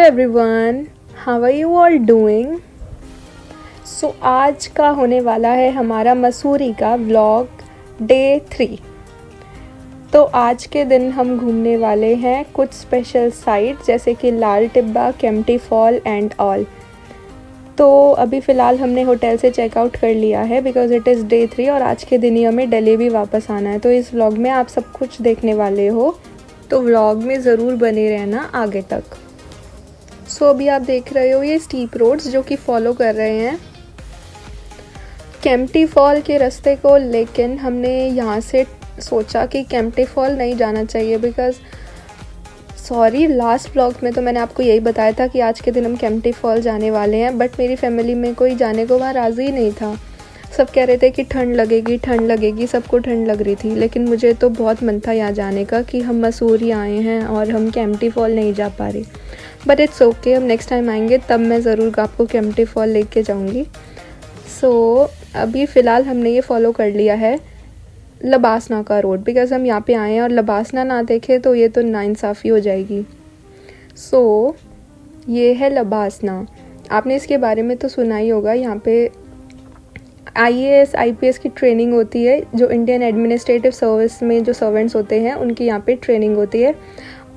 Everyone, how are you all doing. So आज का होने वाला है हमारा मसूरी का व्लॉग डे 3। तो आज के दिन हम घूमने वाले हैं कुछ स्पेशल साइट जैसे कि Lal Tibba, Kempty fall and all. तो अभी फ़िलहाल हमने होटल से चेकआउट कर लिया है बिकॉज़ इट इज़ डे 3 और आज के दिन ही हमें दिल्ली भी वापस आना है। तो इस व्लॉग में आप सब कुछ देखने वाले हो, तो व्लॉग में ज़रूर बने रहना आगे तक। सो अभी आप देख रहे हो ये स्टीप रोड्स जो कि फॉलो कर रहे हैं केम्प्टी फॉल के रास्ते को, लेकिन हमने यहाँ से सोचा कि केम्प्टी फॉल नहीं जाना चाहिए बिकॉज़ लास्ट व्लॉग में तो मैंने आपको यही बताया था कि आज के दिन हम केम्प्टी फॉल जाने वाले हैं, बट मेरी फैमिली में कोई जाने को वहाँ राज़ी नहीं था। सब कह रहे थे कि ठंड लगेगी, सबको ठंड लग रही थी, लेकिन मुझे तो बहुत मन था यहाँ जाने का कि हम मसूरी आए हैं और हम केम्प्टी फॉल नहीं जा पा रहे। बट इट्स ओके, हम नेक्स्ट टाइम आएंगे तब मैं ज़रूर आपको केम्प्टी फॉल लेके जाऊँगी। सो अभी फ़िलहाल हमने ये फॉलो कर लिया है लबासना का रोड बिकॉज़ हम यहाँ पे आए हैं और लबासना ना देखे तो ये तो नाइंसाफ़ी हो जाएगी। सो ये है लबासना। आपने इसके बारे में तो सुना ही होगा। यहाँ पे IAS IPS की ट्रेनिंग होती है, जो इंडियन एडमिनिस्ट्रेटिव सर्विस में जो सर्वेंट्स होते हैं उनकी यहाँ पे ट्रेनिंग होती है,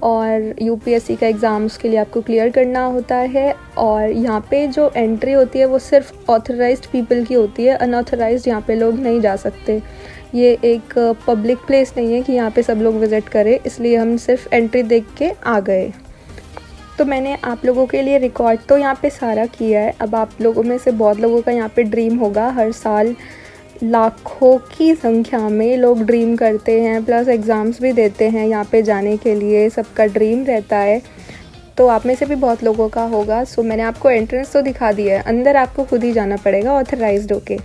और UPSC का एग्ज़ाम उसके लिए आपको क्लियर करना होता है। और यहाँ पे जो एंट्री होती है वो सिर्फ ऑथराइज्ड पीपल की होती है, अनऑथराइज्ड यहाँ पे लोग नहीं जा सकते। ये एक पब्लिक प्लेस नहीं है कि यहाँ पे सब लोग विज़िट करें, इसलिए हम सिर्फ एंट्री देख के आ गए। तो मैंने आप लोगों के लिए रिकॉर्ड तो यहाँ पे सारा किया है। अब आप लोगों में से बहुत लोगों का यहाँ पे ड्रीम होगा, हर साल लाखों की संख्या में लोग ड्रीम करते हैं, प्लस एग्ज़ाम्स भी देते हैं यहाँ पे जाने के लिए, सबका ड्रीम रहता है। तो आप में से भी बहुत लोगों का होगा। सो मैंने आपको एंट्रेंस तो दिखा दिया है, अंदर आपको खुद ही जाना पड़ेगा ऑथराइज्ड होके।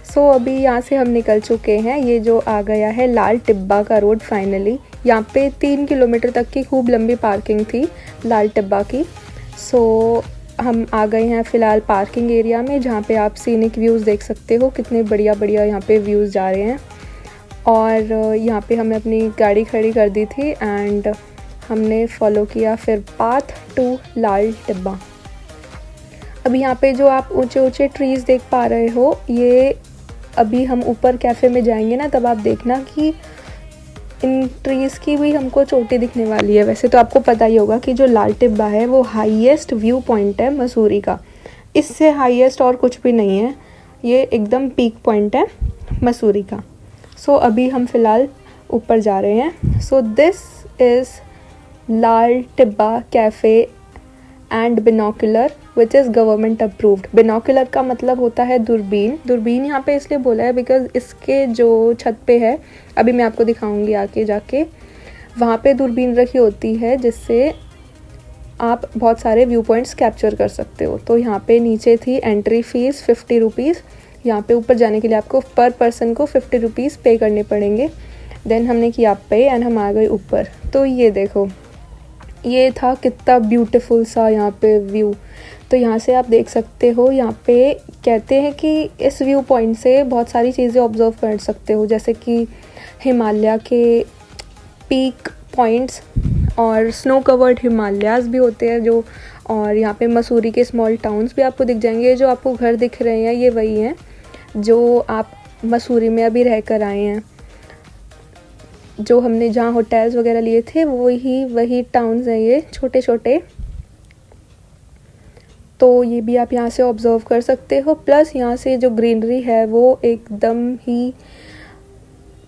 सो अभी यहाँ से हम निकल चुके हैं। ये जो आ गया है लाल टिब्बा का रोड फाइनली। यहाँ पे 3 किलोमीटर तक की खूब लंबी पार्किंग थी लाल टिब्बा की। सो हम आ गए हैं फ़िलहाल पार्किंग एरिया में, जहाँ पे आप सीनिक व्यूज़ देख सकते हो, कितने बढ़िया बढ़िया यहाँ पे व्यूज़ जा रहे हैं। और यहाँ पे हमने अपनी गाड़ी खड़ी कर दी थी एंड हमने फॉलो किया फिर पाथ टू लाल टिब्बा। अभी यहाँ पे जो आप ऊंचे ऊंचे ट्रीज़ देख पा रहे हो, ये अभी हम ऊपर कैफ़े में जाएंगे ना तब आप देखना कि इन ट्रीज़ की भी हमको चोटी दिखने वाली है। वैसे तो आपको पता ही होगा कि जो लाल टिब्बा है वो हाईएस्ट व्यू पॉइंट है मसूरी का, इससे हाईएस्ट और कुछ भी नहीं है, ये एकदम पीक पॉइंट है मसूरी का। सो अभी हम फ़िलहाल ऊपर जा रहे हैं। So this is Lal Tibba cafe and binocular which is government approved. Binocular का मतलब होता है दूरबीन। दूरबीन यहाँ पे इसलिए बोला है बिकॉज़ इसके जो छत पे है, अभी मैं आपको दिखाऊंगी आके जाके, वहाँ पे दूरबीन रखी होती है जिससे आप बहुत सारे व्यू पॉइंट्स कैप्चर कर सकते हो। तो यहाँ पे नीचे थी एंट्री फ़ीस 50 रुपीज़। यहाँ पे ऊपर जाने के लिए आपको पर पर्सन को 50 रुपीज़ पे करने पड़ेंगे। देन हमने किया पे एंड हम आ गए ऊपर। तो ये देखो, ये था कितना ब्यूटीफुल सा यहाँ पे व्यू। तो यहाँ से आप देख सकते हो, यहाँ पे कहते हैं कि इस व्यू पॉइंट से बहुत सारी चीज़ें ऑब्जर्व कर सकते हो, जैसे कि हिमालय के पीक पॉइंट्स और स्नो कवर्ड हिमालयाज़ भी होते हैं जो, और यहाँ पे मसूरी के स्मॉल टाउन्स भी आपको दिख जाएंगे। जो आपको घर दिख रहे हैं ये वही हैं जो आप मसूरी में अभी रह कर आए हैं। जो हमने जहाँ होटल्स वगैरह लिए थे वही टाउन्स हैं ये छोटे छोटे। तो ये भी आप यहाँ से ऑब्ज़र्व कर सकते हो। प्लस यहाँ से जो ग्रीनरी है वो एकदम ही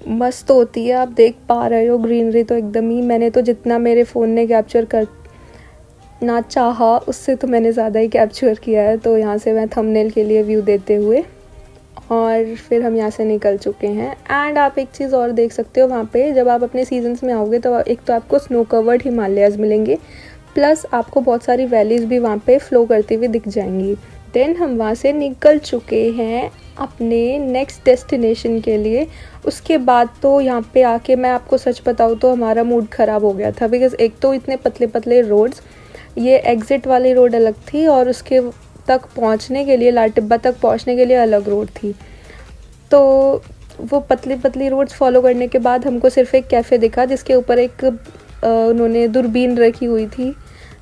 मस्त होती है। आप देख पा रहे हो ग्रीनरी तो एकदम ही, मैंने तो जितना मेरे फ़ोन ने कैप्चर करना चाहा उससे तो मैंने ज़्यादा ही कैप्चर किया है। तो यहाँ से मैं थंबनेल के लिए व्यू देते हुए, और फिर हम यहाँ से निकल चुके हैं। एंड आप एक चीज़ और देख सकते हो, वहाँ पे जब आप अपने सीजन्स में आओगे तो एक तो आपको स्नो कवर्ड हिमालयाज़ मिलेंगे, प्लस आपको बहुत सारी वैलीज़ भी वहाँ पे फ़्लो करती हुई दिख जाएंगी। देन हम वहाँ से निकल चुके हैं अपने नेक्स्ट डेस्टिनेशन के लिए। उसके बाद तो यहाँ पे आके मैं आपको सच बताऊँ तो हमारा मूड ख़राब हो गया था बिकॉज़ एक तो इतने पतले पतले रोड्स, ये एग्ज़िट वाली रोड अलग थी और उसके तक पहुंचने के लिए, लाल टिब्बा तक पहुंचने के लिए अलग रोड थी। तो वो पतली पतली रोड्स फॉलो करने के बाद हमको सिर्फ एक कैफ़े दिखा जिसके ऊपर एक उन्होंने दूरबीन रखी हुई थी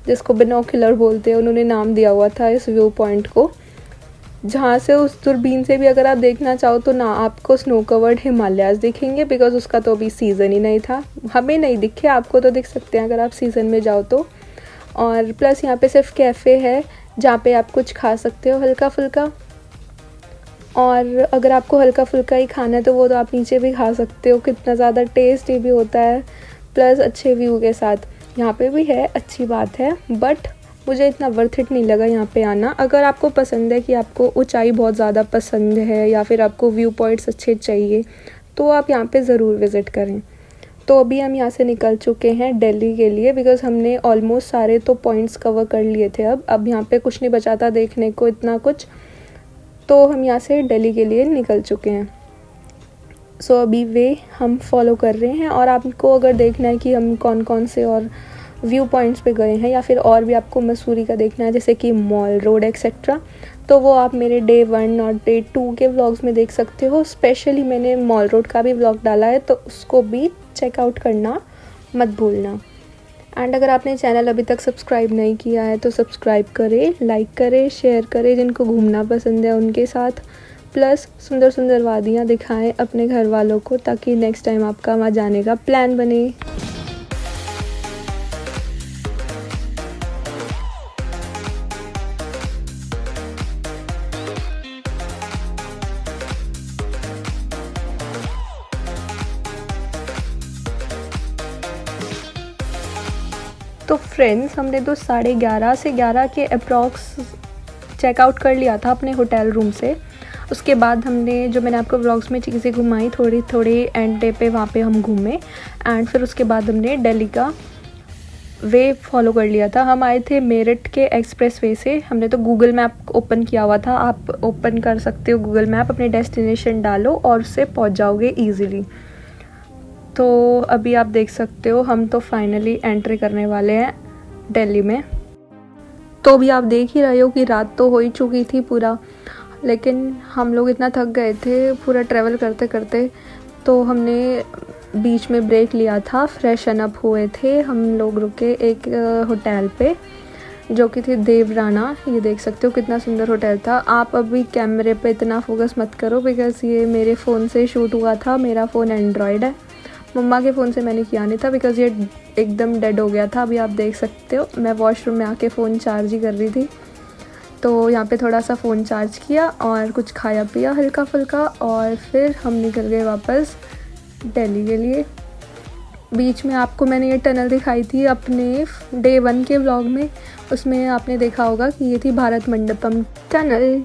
जिसको बिनोकुलर बोलते हैं, उन्होंने नाम दिया हुआ था इस व्यू पॉइंट को, जहाँ से उस दूरबीन से भी अगर आप देखना चाहो तो ना आपको स्नो कवर्ड हिमालयाज़ दिखेंगे, बिकॉज़ उसका तो अभी सीज़न ही नहीं था। हमें नहीं दिखे, आपको तो दिख सकते हैं अगर आप सीज़न में जाओ तो। और प्लस यहाँ पे सिर्फ कैफ़े है जहाँ पे आप कुछ खा सकते हो हल्का फुल्का, और अगर आपको हल्का फुल्का ही खाना है तो वो तो आप नीचे भी खा सकते हो। कितना ज़्यादा टेस्टी भी होता है, प्लस अच्छे व्यू के साथ। यहाँ पे भी है, अच्छी बात है, बट मुझे इतना वर्थ इट नहीं लगा यहाँ पे आना। अगर आपको पसंद है कि आपको ऊंचाई बहुत ज़्यादा पसंद है या फिर आपको व्यू पॉइंट्स अच्छे चाहिए तो आप यहाँ पे ज़रूर विज़िट करें। तो अभी हम यहाँ से निकल चुके हैं दिल्ली के लिए, बिकॉज़ हमने ऑलमोस्ट सारे तो पॉइंट्स कवर कर लिए थे। अब यहाँ पे कुछ नहीं बचा था देखने को इतना कुछ, तो हम यहाँ से दिल्ली के लिए निकल चुके हैं। सो अभी वे हम फॉलो कर रहे हैं, और आपको अगर देखना है कि हम कौन कौन से और व्यू पॉइंट्स पे गए हैं या फिर और भी आपको मसूरी का देखना है जैसे कि मॉल रोड एक्सेट्रा, तो वो आप मेरे डे 1 और डे 2 के व्लॉग्स में देख सकते हो। स्पेशली मैंने मॉल रोड का भी व्लॉग डाला है, तो उसको भी चेकआउट करना मत भूलना। एंड अगर आपने चैनल अभी तक सब्सक्राइब नहीं किया है तो सब्सक्राइब करें, लाइक करें, शेयर करें, जिनको घूमना पसंद है उनके साथ। प्लस सुंदर सुंदर वादियाँ दिखाएं अपने घर वालों को, ताकि नेक्स्ट टाइम आपका वहाँ जाने का प्लान बने। तो फ्रेंड्स, हमने तो 11:30 से 11 के अप्रॉक्स चेकआउट कर लिया था अपने होटल रूम से। उसके बाद हमने, जो मैंने आपको व्लॉग्स में चीज़ें घुमाई थोड़ी थोड़ी, एंड डे पे वहाँ पे हम घूमे। एंड फिर उसके बाद हमने दिल्ली का वे फॉलो कर लिया था। हम आए थे मेरठ के एक्सप्रेस वे से। हमने तो गूगल मैप ओपन किया हुआ था, आप ओपन कर सकते हो गूगल मैप, अपनी डेस्टिनेशन डालो और उससे पहुँच जाओगे ईज़िली। तो अभी आप देख सकते हो हम तो फाइनली एंट्री करने वाले हैं दिल्ली में। तो अभी आप देख ही रहे हो कि रात तो हो ही चुकी थी पूरा, लेकिन हम लोग इतना थक गए थे पूरा ट्रैवल करते करते, तो हमने बीच में ब्रेक लिया था, फ्रेशन अप हुए थे। हम लोग रुके एक होटल पे जो कि थी देवराना। ये देख सकते हो कितना सुंदर होटल था। आप अभी कैमरे पे इतना फोकस मत करो, बिकॉज़ ये मेरे फ़ोन से शूट हुआ था। मेरा फ़ोन एंड्रॉयड है, मम्मा के फ़ोन से मैंने किया नहीं था बिकॉज़ ये एकदम डेड हो गया था। अभी आप देख सकते हो मैं वॉशरूम में आके फ़ोन चार्ज ही कर रही थी, तो यहाँ पे थोड़ा सा फ़ोन चार्ज किया और कुछ खाया पिया हल्का फुल्का, और फिर हम निकल गए वापस दिल्ली के लिए। बीच में आपको मैंने ये टनल दिखाई थी अपने डे 1 के व्लॉग में, उसमें आपने देखा होगा कि ये थी भारत मंडपम टनल।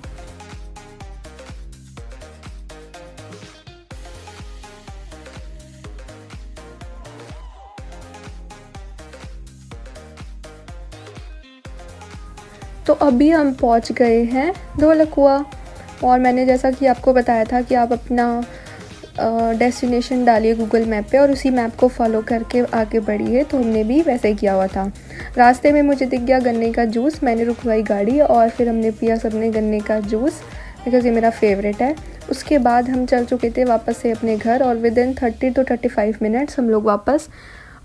तो अभी हम पहुंच गए हैं धौलकुआ, और मैंने जैसा कि आपको बताया था कि आप अपना डेस्टिनेशन डालिए गूगल मैप पे और उसी मैप को फॉलो करके आगे बढ़िए। तो हमने भी वैसे ही किया हुआ था। रास्ते में मुझे दिख गया गन्ने का जूस, मैंने रुकवाई गाड़ी और फिर हमने पिया सबने गन्ने का जूस, बिकॉज़ ये मेरा फेवरेट है। उसके बाद हम चल चुके थे वापस से अपने घर, और विदिन 30 to 35 मिनट्स हम लोग वापस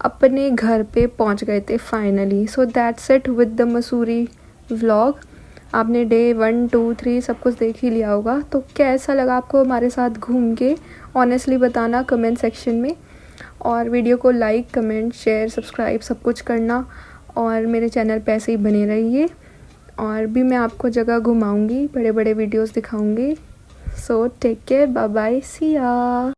अपने घर पे पहुंच गए थे finally. So that's it with the Mussoorie vlog. आपने डे 1, 2, 3 सब कुछ देख ही लिया होगा। तो कैसा लगा आपको हमारे साथ घूम के, ऑनेस्टली बताना कमेंट सेक्शन में, और वीडियो को लाइक, कमेंट, शेयर, सब्सक्राइब सब कुछ करना, और मेरे चैनल पे ऐसे ही बने रहिए। और भी मैं आपको जगह घुमाऊंगी, बड़े बड़े वीडियोस दिखाऊंगी। So take care, bye bye, see या।